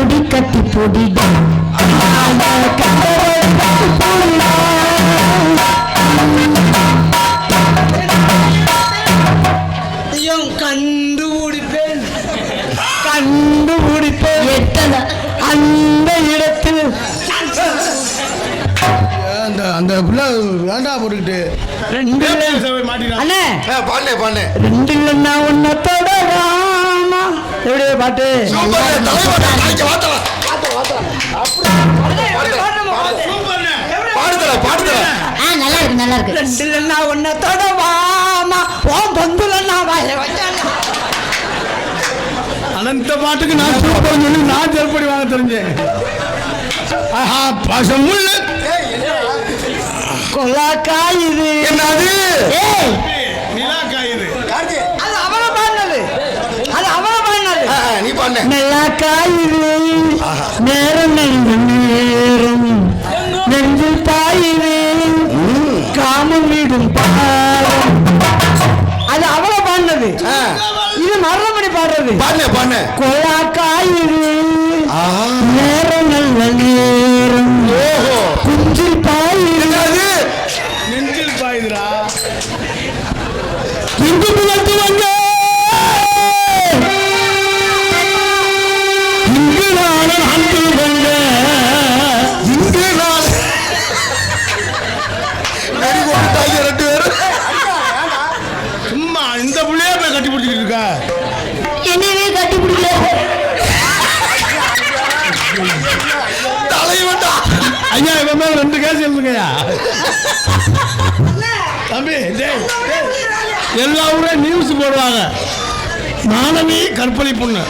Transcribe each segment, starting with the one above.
பொடி கட்டி பொடிடா கண்டுபிடிப்பேன் கண்டுபிடிப்பேன் எத்தனை அந்த இடத்தில் அந்த பிள்ளை வேண்டா போட்டுக்கிட்டு ரெண்டு அண்ணே பாண்டே பாண்டே ரெண்டு இல்லைன்னா ஒன்ன தொடராமா எப்படியே பாட்டு நல்லா இருக்கு நல்லா இருக்கு. ரெண்டு இல்லைன்னா ஒன்ன தொடவாமா ஓம் பந்துலன்னா வாய அந்த பாட்டுக்கு நான் சூப்பர் சொல்லி நான் செருப்படி வாங்க தெரிஞ்சேன். ஆஹா பசமுள்ள கொலாக்காயுது என்னது அது அவளை பாடினது அது அவளை பாடினது நீ பாண்ட நெல்லாக்காயுது நேரம் நேரம் நெஞ்சில் பாயுது காமம் வீடும் பாடம் அது அவளை பாடினது. இது மரணமணி பாடுறது பாண்ண பாண்ண கொலாக்காயுது நேரம் நல்ல நேரம் குஞ்சில் பாயுது நெஞ்சில் பாயுதுரா இங்கு புகழ்த்து வந்த இங்கு நானும் அன்பு வந்த இங்கு நாள் ரெண்டு பேரும் சும்மா இந்த புள்ளைய போய் கட்டி பிடிச்சிட்டு இருக்கா என்னவே கட்டி பிடிக்கல தலைவன்டா ஐயா இவன் மேல 2 கேஸ் எழுதுங்கய்யா தம்பி எல்லா ஊரையும் நியூஸ் போடுவாங்க மாணவி கற்பனை பொண்ணு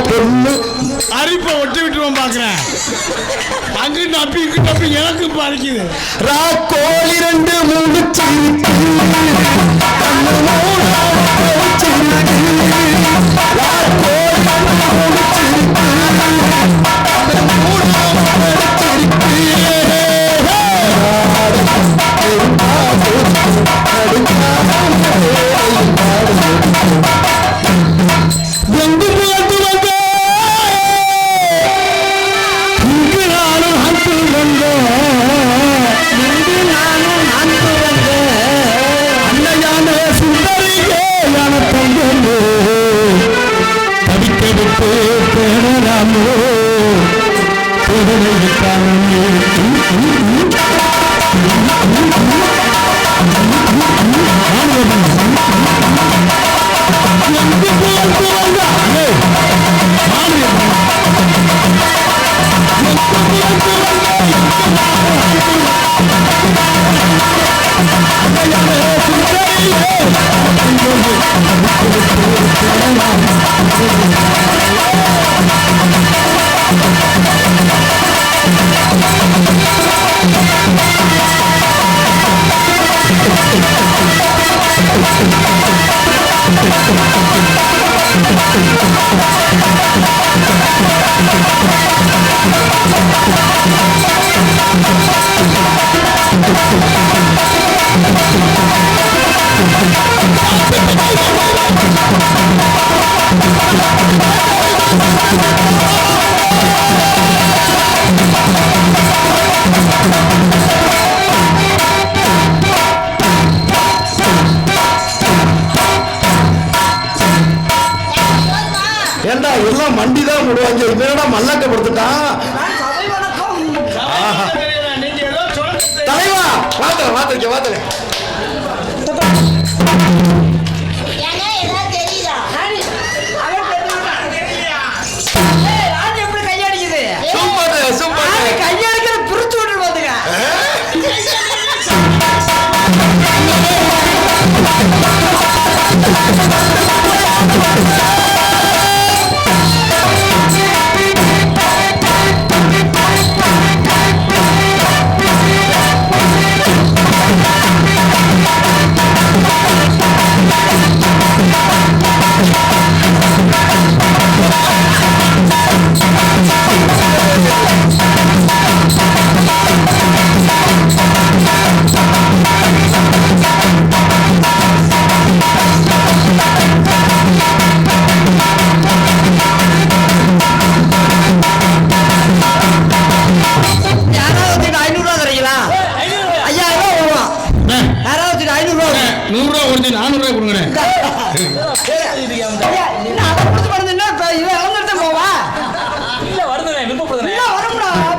பொண்ணு அரிப்பை ஒட்டி விட்டுருவோம் பாக்குறேன் அங்கு நப்பி இங்கு நப்பி எனக்கு பறிக்குது கோழி 2 3 சிரிப்பு கண்ணு எங்கு போட்டு வந்த இங்கு நானும் அன்பு வந்த இங்கு நானும் அன்பு வந்த அன்னையான சுந்தரியே யான தங்கமே தவிக்கெடுத்து தேடலாமோ தேடலைக்கானே ஏண்டா எல்லாம் மண்டிதான் போடுவாங்க என்னடா மல்லாக்க படுத்துட்டான் தலைவா வாத்தல கையடிக்கிற பிரிச்சு விட்டு பாத்துக்க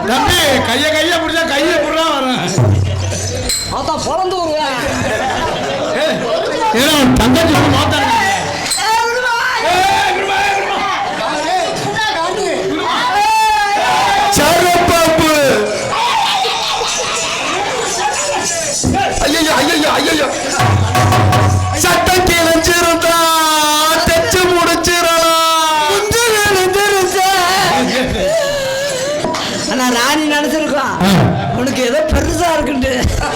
தம்பி கைய பிடிச்சா கையை புறா வரும். தங்கச்சி மாத்தாங்க. சட்டம் கிழிஞ்சிருந்தா தைச்சு முடிச்சிடலாம். ஆனா ராணி நினைச்சிருக்கான் உனக்கு ஏதோ பெருசா இருக்குண்டு.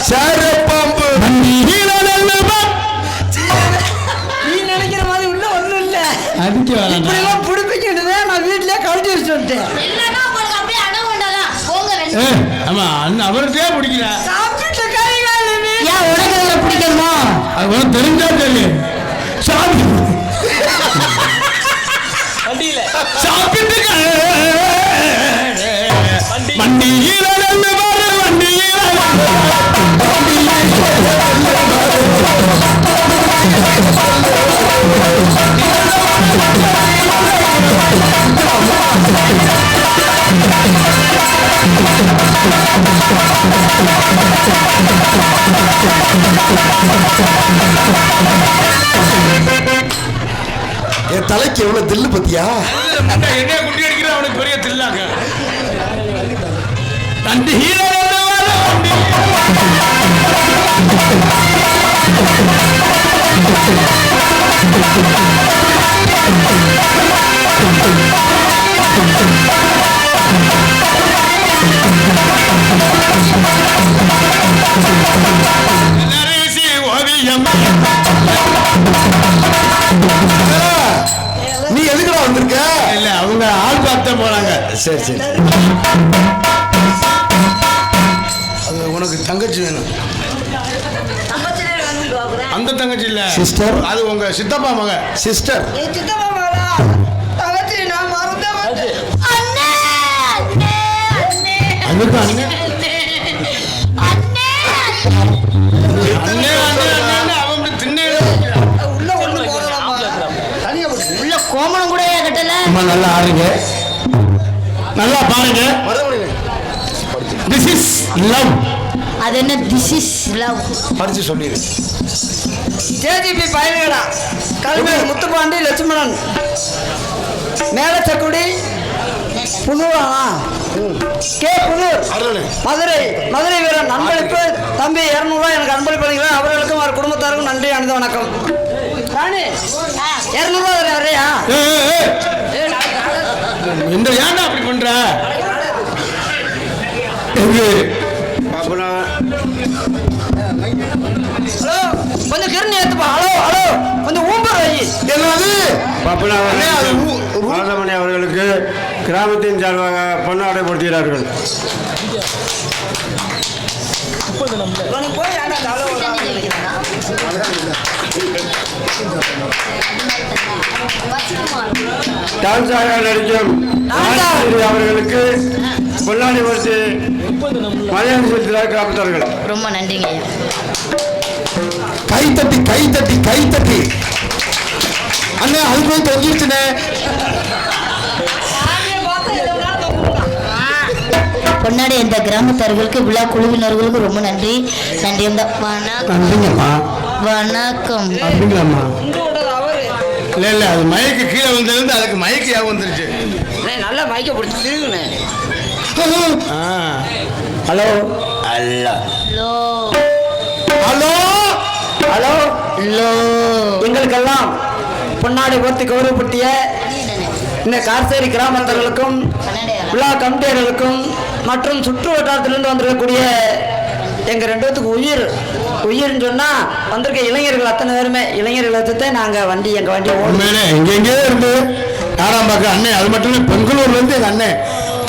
சரப்பாம்பு நீ நினைக்கிற மாதிரி உள்ள ஒண்ணும் இல்ல. இப்படிலாம் பிடிப்பிக்கிட்டு நான் வீட்லயே கழட்டி வச்சுட்டேன். ஆமா அண்ணன் அவர்கிட்டயே பிடிக்கிறா. சாப்பிட்டு கை காலு ஏன் உனக்கு பிடிக்கணுமா? அது தெரிஞ்சா தெரியும். சாப்பிட்டு வண்டியில என் தலைக்கு எவ்வளவு தில்லு பத்தியா? என்ன குட்டி அடிக்கிற அவனுக்கு பெரிய தில்லாங்க. தண்டி ஹீரோ நீ எதுக்குடா வந்திருக்க? இல்ல அவங்க ஆள் பார்த்த போறாங்க. சரி சரி. அது உனக்கு தங்கச்சி வேணும். அந்த தங்கச்சி இல்ல சிஸ்டர். அது உங்க சித்தப்பா மக. சிஸ்டர். சித்தப்பா மகளா? தங்கச்சி நான் மறந்தேன். அதுக்கு அண்ணே அண்ணே அண்ணே அவன் திண்ணே உள்ள ஒண்ணு போடலாமா? தனியா உள்ள கோமணம் கூட கட்டல. நல்லா ஆடுங்க, நல்லா பாருங்க. This is love. அது என்ன திஸ் இஸ் லவ்? படிச்சு சொல்லிடு. ஜேஜிபி பயணிகளா கல்மேல் முத்துப்பாண்டி லட்சுமணன் மேலச்சக்குடி புதுவானா கே புதூர் மதுரை மதுரை வீரன் அன்பளிப்பு தம்பி 200 எனக்கு அன்பளிப்பு அளிக்கிறார். அவர்களுக்கும் அவர் குடும்பத்தாருக்கும் நன்றி அணிந்த வணக்கம். ராணி 200 வரையா? இந்த ஏன்டா அப்படி பண்ற? ஹலோ கொஞ்சம் கிருணி ஏத்துப்பா. ஹலோ ஹலோ கொஞ்சம் ஊம்பர் வை. என்னது? பாலமணி அவர்களுக்கு கிராமத்தின் சார்பாக பொன்னாடை போடுகிறார்கள். போய் ஏன்டா ஹலோ டான்ஸாக நடிக்கும் அவர்களுக்கு பொன்னாடை போட்டு மரியாதை செலுத்துகிறார் கிராமத்தார்கள். ரொம்ப நன்றிங்க. கை தட்டி கை தட்டி கை தட்டி. அண்ணே அது போய் தொங்கிடுச்சுனே. பொன்னாடி இந்த கிராமத்தார்களுக்கு விழா குழுவினர்களுக்கு ரொம்ப நன்றி. நன்றி. இந்த நன்றிங்கம்மா. வணக்கம். அப்படிங்களாம்மா? அவரு இல்ல இல்ல அது மயக்கு கீழே வந்தது, அதுக்கு மயக்கு யாக வந்துருச்சு. நல்லா மைக்க பிடிச்சி திருகுண்ணே. ஹலோ அல்ல ஹலோ ஹலோ ஹலோ ஹலோ. எங்களுக்கெல்லாம் பொன்னாடை போர்த்தி கௌரவப்பட்டிய இந்த கார்சேரி கிராமத்தர்களுக்கும் விழா கமிட்டியர்களுக்கும் மற்றும் சுற்று வட்டாரத்திலிருந்து வந்திருக்கக்கூடிய எங்கள் 2 பேத்துக்கு உயிர்னு சொன்னால் வந்திருக்க இளைஞர்கள் அத்தனை பேருமே இளைஞர்களை வச்சுட்டு நாங்கள் வண்டி எங்கள் வண்டி உண்மையிலே எங்கெங்கே இருந்து நாடாம்பாக்கம் அண்ணன், அது மட்டும் இல்லை பெங்களூர்லேருந்து எங்கள் அண்ணன்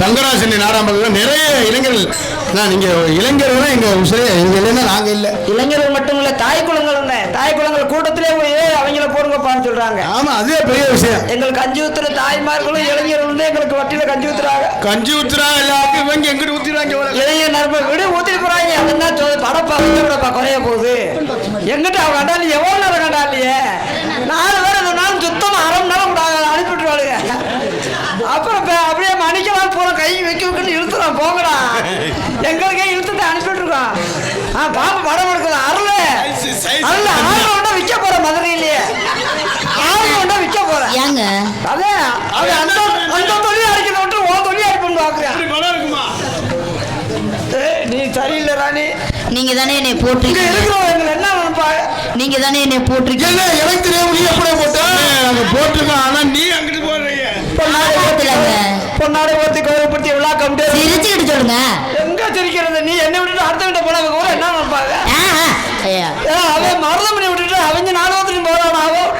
தங்கராசன் நாடாம்பாக்கம் நிறைய இளைஞர்கள். நான் நீங்கள் இளைஞர்கள் எங்கள் உசரே எங்கள் இல்லைன்னா நாங்கள் இல்லை. இளைஞர்கள் மட்டும் இல்லை, தாய் குளங்கள் தாய் குளங்கள் கூட்டத்திலே போய் அவங்கள போடுங்கப்பான்னு சொல்கிறாங்க. ஆமாம், அதுவே பெரிய விஷயம். எங்களுக்கு கஞ்சி ஊற்றுற தாய்மார்களும் இளைஞர்களும் எங்களுக்கு வட்டியில் கஞ்சி ஊற்றுறாங்க. கஞ்சி ஊற்றுறாங்க எல்லாருக்கும். இவங்க எங்கிட்ட ஊற்றிடுறாங்க. இளைஞர் நரம்பு விட ஊற்றிட்டு போகிறாங்க. அதுதான் படப்பா விடப்பா குறைய போகுது. எங்கிட்ட அவங்க கண்டாலி எவ்வளோ நேரம் கண்டாலியே 4 பேர் 4 வைக்கணும்னு இழுத்துறான் போங்கடா. எங்களுக்கே இழுத்துட்டு அனுப்பிட்டு இருக்கோம். பாப்பா படம் எடுக்குது அருள் அருள் ஆறு விற்க போற மதுரையிலேயே ஆறு விற்க போற ஏங்க அதே அது அந்த அந்த தொழில் அடிக்கிறத விட்டு ஓ தொழில் அடிப்பேன்னு பாக்குறேன். நீ சரியில்லை ராணி. நீங்க தானே என்னை இங்க போட்டிருக்கீங்க. இருக்கிறவங்க என்ன நினைப்பாங்க? நீங்க தானே என்னை போட்டிருக்கீங்க. எனக்கு தெரியும் நீ எப்படி போட்ட நாங்க போட்டிருக்கோம். ஆனா நீ அங்கிட்டு போடுறீங்க. பொன்னாடை ஓத்தி கௌரவப்படுத்தி விழா கம்பி சிரிச்சுக்கிட்டு சொல்லுங்க. எங்க சிரிக்கிறது? நீ என்ன விட்டுட்டு அடுத்த வீட்டை போனாங்க கூட என்ன நினைப்பாங்க? ஐயா அவன் மருதமணி விட்டுட்டு அவங்க நாடகத்துலையும் போறான். அவன்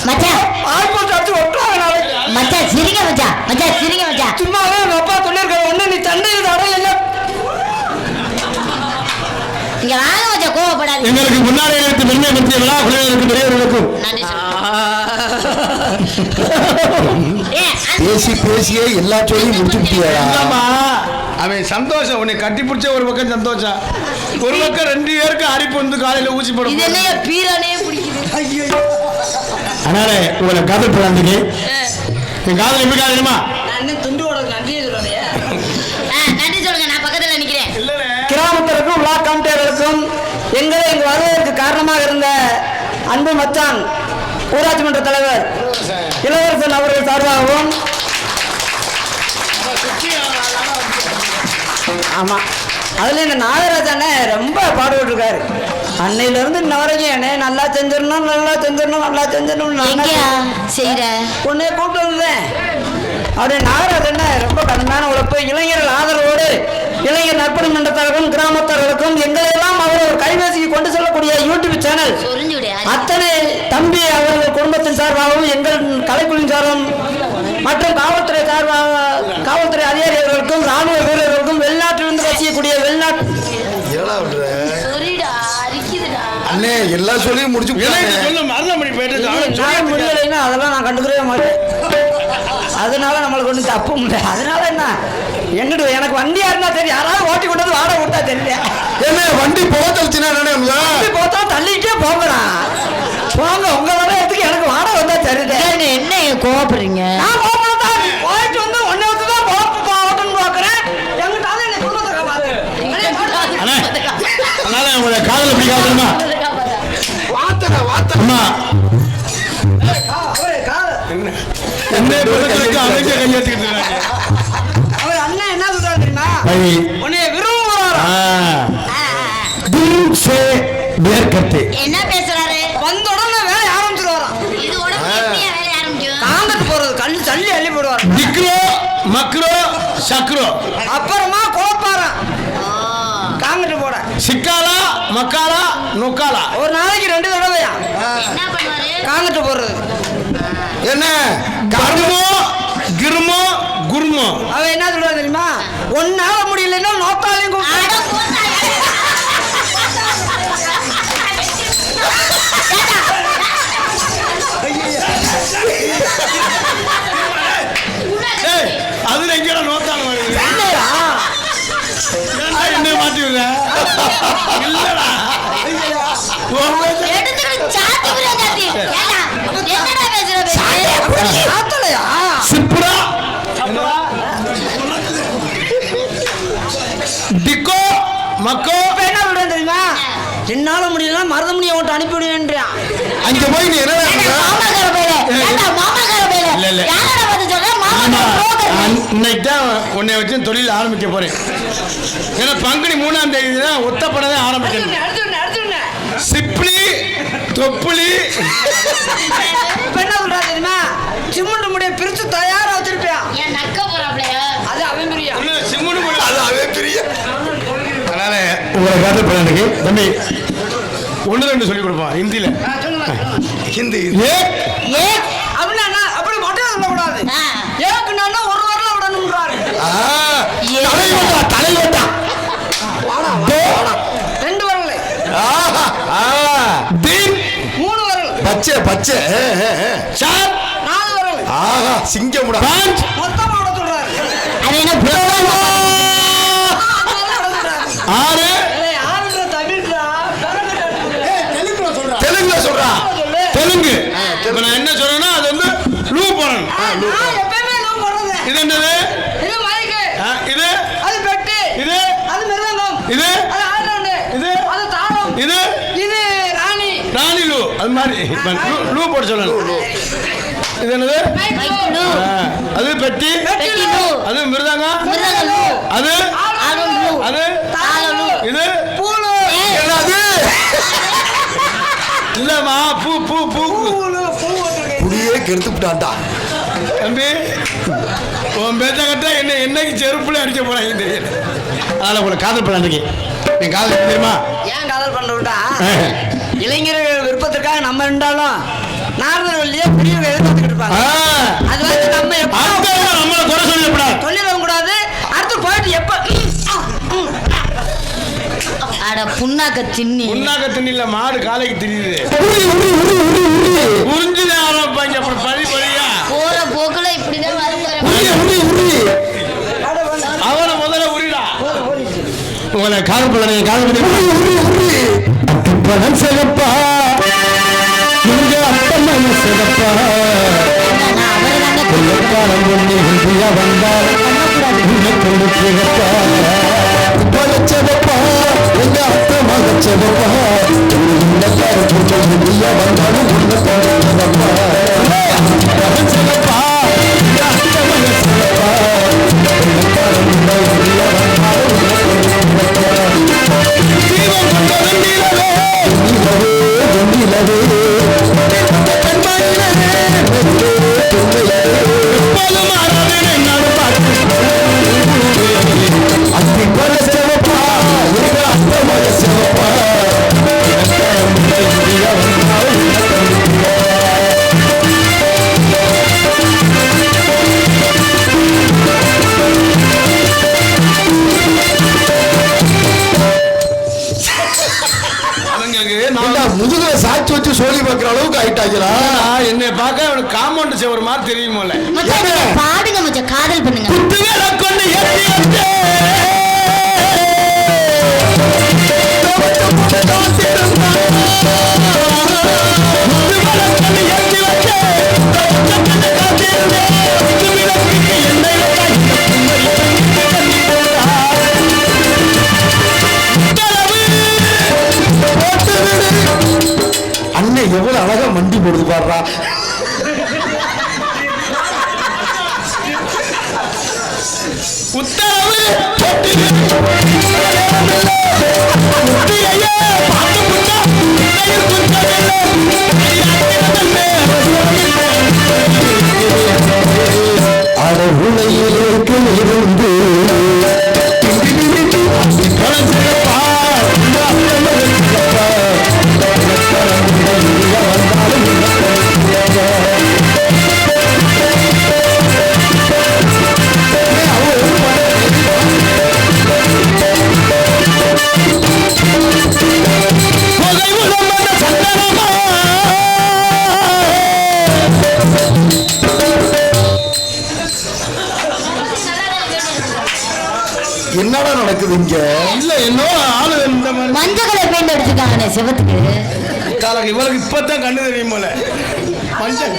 மச்சான் ஆல்போஸ்ட் அடிச்சு ஒட்டுறாங்க நாளைக்கு. மச்சான் சிரிங்க மச்சான். மச்சான் சிரிங்க மச்சான். சும்மாவே எங்க அப்பா சொல்லியிருக்காரு ஒண்ணு நீ சண்டையில் தடையில்லை. இங்க வாங்க மச்சான் கோவப்படாது. எங்களுக்கு முன்னாடி எடுத்து பெருமை பற்றிய விழா குழுவினருக்கு பெரியவர்களுக்கும் நன்றி பேசி பேசியே எல்லா சொல்லியும் முடிச்சு விட்டியாடா. அவன் சந்தோஷம். உன்னை கட்டி பிடிச்ச ஒரு பக்கம் சந்தோஷம், ஒரு பக்கம் 2 பேருக்கு அரிப்பு வந்து காலையில ஊசி இது போடும். என்னைய பீரானே பிடிக்குது. அதனால உங்களை காதல் பிறந்துக்கு என் காதல் எப்படி காதலுமா துண்டு ஓடுறது நன்றியே சொல்றேன். நன்றி சொல்லுங்க. நான் பக்கத்துல நிக்கிறேன். கிராமத்திற்கும் விழா கமிட்டியர்களுக்கும் எங்களை இங்கு வருவதற்கு காரணமாக இருந்த அன்பு மச்சான் ஊராட்சி மன்ற தலைவர் இளவரசன் அவர்கள் சார்பாகவும் ஆமா அதுல இந்த நாகராஜனே ரொம்ப பாடுபட்டு இருக்காரு. அன்னையில இருந்து இன்ன வரைக்கும் என்ன நல்லா செஞ்சிடணும் நல்லா செஞ்சிடணும் நல்லா எங்கயா செய்யற உன்னை கூப்பிட்டு வந்தேன். அவருடைய நாகராஜன் ரொம்ப கடுமையான உழைப்பு. இளைஞர்கள் ஆதரவோடு இளைஞர் நற்பணி மன்றத்தார்களும் கிராமத்தார்களுக்கும் எங்களையெல்லாம் அவர் ஒரு கைபேசிக்கு கொண்டு செல்லக்கூடிய யூடியூப் சேனல் அத்தனை தம்பி அவர்கள் குடும்பத்தின் சார்பாகவும் எங்கள் கலைக்குழுவின் சார்பாகவும் மற்றும் காவல்துறை சார்பாக காவல்துறை அதிகாரிகளுக்கும் ராணுவ வீரர்களுக்கும் வெளிநாட்டிலிருந்து வசிக்கக்கூடிய அண்ணே எல்லா சொல்லியும் முடிச்சு முடியலைன்னா அதெல்லாம் நான் கண்டுக்கவே மாட்டேன். அதனால நம்மளுக்கு ஒன்றும் தப்பு இல்லை. அதனால என்ன எங்கிட்ட எனக்கு வண்டியா இருந்தா சரி, யாராவது ஓட்டி கொண்டது வாடகை விட்டா தெரியல. என்ன வண்டி போத்தலிச்சுன்னா வண்டி போத்தா தள்ளிட்டே போங்கடா போங்க. உங்க வரையறதுக்கு எனக்கு வாடகை வந்தா தெரியுது. என்ன கோவப்படுறீங்க? நான் போயிட்டு வந்து ஒன்னே வந்து தான் போகணும்னு பார்க்குறேன். எங்கிட்ட என்ன குடும்பத்தை காப்பாது. அதனால உங்களை காதல் எப்படி காதலுமா அம்மா அவர் அண்ணன் என்ன சொல்றாரு தெரியுமா? உன்னை என்ன பேசுறாரு? வந்த உடனே வேலை ஆரம்பிச்சிருவாராம். இது உடம்பு எப்படியா வேலை ஆரம்பிக்கும்? காங்கட்டு போறது கல்லு தள்ளி அள்ளி போடுவார். டிக்ரோ மக்ரோ சக்ரோ அப்புறமா கோப்பாராம் காங்கட்டு போட. சிக்காலா மக்காலா நொக்காலா ஒரு நாளைக்கு 2 தடவையா என்ன பண்ணுவாரு? காங்கட்டு போடுறது. என்ன கர்மோ கிருமோ குருமோ. அவன் என்ன சொல்றாரு தெரியுமா? ஒன்னால முடியலன்னா நோத்தாலையும் அதுல எங்க நோத்தால என்ன மாட்டி விடுற இல்லடா சிப்புடா டிக்கோ மக்கோ. என்ன சொல்றேன் தெரியுமா? என்னால முடியலன்னா மருதமணியை ஓட்டு அனுப்பிவிடுவேன்றான். அங்க போய் நீ என்ன இன்னைக்கு தான் உன்னை வச்சு தொழில் ஆரம்பிக்க போறேன். ஏன்னா பங்குனி 3ஆம் தேதி தான் ஒத்தப்படவே ஆரம்பிக்கணும். சிப்ளி தொப்புளி என்ன சொல்றா தெரியுமா? சிமெண்ட் முடிய பிரிச்சு தயாரா வச்சிருப்பியா? அது அவன் பிரியா. அதனால உங்களை காதல் பண்ணி தம்பி 1-2 சொல்லி கொடுப்பான் ஹிந்தியில. ஹிந்தி அப்படின்னா அப்படி மட்டும் சொல்லக்கூடாது. ஏக்குன்னா ஒரு வரல விடணும்ன்றாரு. தலைவட்டா 2 வரல 3 வரல பச்சை பச்சை 4 வரல. ஆஹா சிங்கமுடா மொத்தமா விட சொல்றாரு. அது என்ன 6 தெலுங்குல சொல்றா. தெலுங்கு. இப்ப நான் என்ன சொல்றேன்னா அது வந்து லூ போடணும். இது என்னது? இது அது பெட்டு, இது அது மிருதங்கம், இது அது ஆல்ரவுண்டு, இது அது தாளம், இது இது ராணி, ராணி லூ. அது மாதிரி லூ போட சொல்லணும். இது என்னது? அது பெட்டி, அது மிருதங்கம், அது அது இது பூலு, என்னது? இல்லம்மா பூ பூ பூ புடியே கெடுத்துட்டான்டா. தம்பி உன் பேச்ச கட்ட என்னைக்கு செருப்புல அடிக்க போறாங்க தெரியல. அதனால உங்களை காதல் பண்ணாங்க. நீ காதல் தெரியுமா? ஏன் காதல் பண்றோம்டா, இளைஞர்கள் விருப்பத்திற்காக நம்ம இருந்தாலும் நாரதர் வழியே பெரியவங்க எதிர்பார்த்துக்கிட்டு இருப்பாங்க. அது வந்து நம்ம நம்மளை குறை சொல்லக்கூடாது, சொல்லிடவும் கூடாது. அடுத்து போயிட்டு எப்ப அட புண்ணாக்க தின்னி புண்ணாக்க திண்ணில மாடு காலைக்கு திரியுது. உறிஞ்சுல ஆரம்பிப்பாங்க, அப்புறம் பழி பழியா போற போக்குல இப்படிதான் வருவாரு. அவனை முதல்ல உரிடா. உங்களை காதல் பண்ண காதல் பண்ணி சிறப்பா இங்க அப்பன் சிறப்பா கொள்ளக்காரன் பொண்ணு இந்தியா வந்தால் கொடுக்கிறப்பா பழச்சதப்பா எங்க அத்தை மகச்சதப்பா இந்தியா வந்தாலும் கொடுக்கிறப்பா பழச்சதப்பா எங்க அத்தை மகச்சதப்பா கொள்ளக்காரன் இந்தியா வந்தாலும் தீபம் கொண்ட வெண்ணிலவே வெண்ணிலவே முதுகுல சாட்சி வச்சு சொல்லி பார்க்கிற அளவுக்கு ஆயிட்டாங்களா? என்னை பார்க்க அவனுக்கு காம்பவுண்ட் செவர் மாதிரி தெரியுமோல. பாடுங்க மச்சான், காதல் பண்ணுங்க. அண்ணன் எவ்வளவு அழகா மண்டி போடுது பாடுறா. உத்தரவு உலையிலிருந்து என்னடா நடக்குது இங்க? இல்ல இன்னும் ஆளு இந்த மாதிரி மஞ்சள் கலர் பெயிண்ட் அடிச்சிருக்காங்க சிவத்துக்கு. காலக்கு இவளுக்கு இப்பதான் கண்ணு தெரியும் போல. மஞ்சள்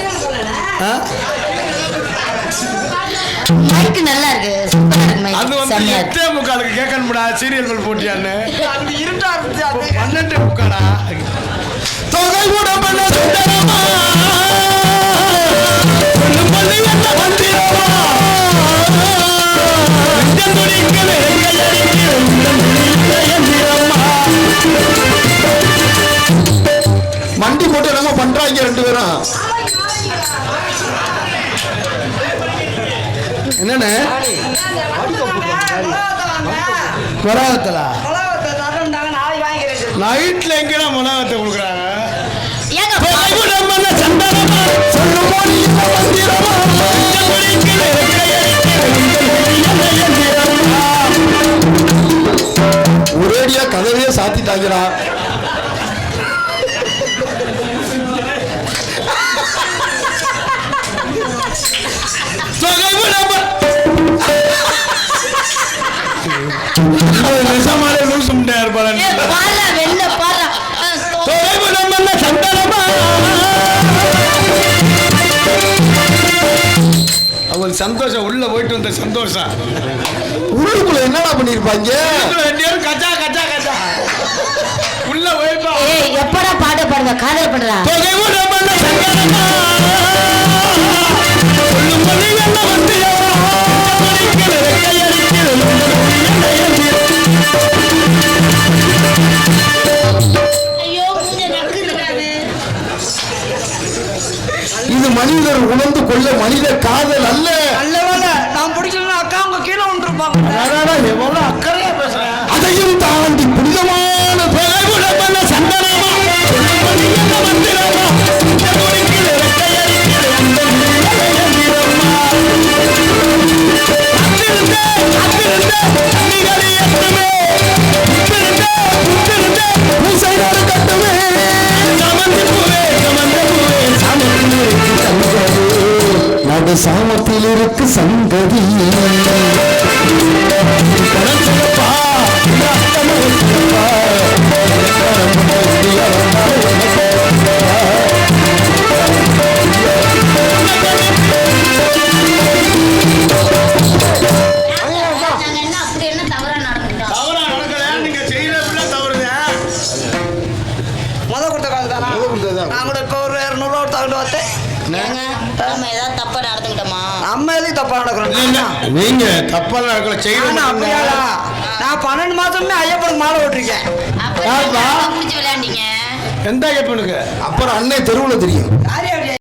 மைக்கு நல்லா இருக்கு, சூப்பரா இருக்கு மைக். அது வந்து செம்மையா இருக்கு. 8:45 கேட்கணும்டா. சீரியல் போட்டியான்னு இருட்டா இருந்துச்சு. 12:45 தொகை கூட பண்ண சுந்தரமா பண்ணி வந்த மந்திரமா மண்டி போட்டு என்னமோ பண்றாங்க ரெண்டு பேரும். என்னன்னு மொலாவத்தலா நைட்ல எங்கடா மொலாவத்தை கொடுக்குறாங்க? ஏங்க சந்தனமா சொல்லுமா மந்திரமா ஒரேடியா கதவையே சாத்திட்டாங்கடா. நெசமாலே லூசு முட்டையா இருப்பாரு. பாரு வெள்ள பாரு சந்தனமா சந்தோஷம் உள்ள போயிட்டு வந்த சந்தோஷம். உள்ளுக்குள்ள என்னடா பண்ணிருப்பாங்க? ரெண்டு பேரும் கச்சா கச்சா கச்சா உள்ள போயிருப்பா. ஏய் எப்படா பாட பாடுவ காதல் பண்றா இது மனிதர் உணர்ந்து கொள்ள மனித காதல் அல்ல. நல்ல வேலை நான் பிடிக்கலன்னா அக்கா அவங்க கீழே வந்துருப்பாங்க. எவ்வளவு அக்கறையா பேசுறேன். அதையும் தாண்டி புனிதமான தொலைவுடமான சந்தனமா மந்திரமா நடு சாமத்தில் இருக்கு சங்கதி. முத கொடுத்த காசு தானா? நான் கூட இப்போ ஒரு 200 ரூபா தகிட்டு வந்தேன். நம்ம ஏதாவது தப்பா நடந்துக்கிட்டோமா? நம்ம எதுவும் தப்பா நடக்கிறோம்? நீங்க தப்பா நடக்கல அப்படியாடா? நான் 12 மாசமே ஐயப்பனுக்கு மாலை ஓட்டிருக்கேன். அப்ப முடிச்சு விளையாண்டீங்க. எந்த ஐயப்பனுக்கு? அப்புறம் அன்னை தெருவுல தெரியும்.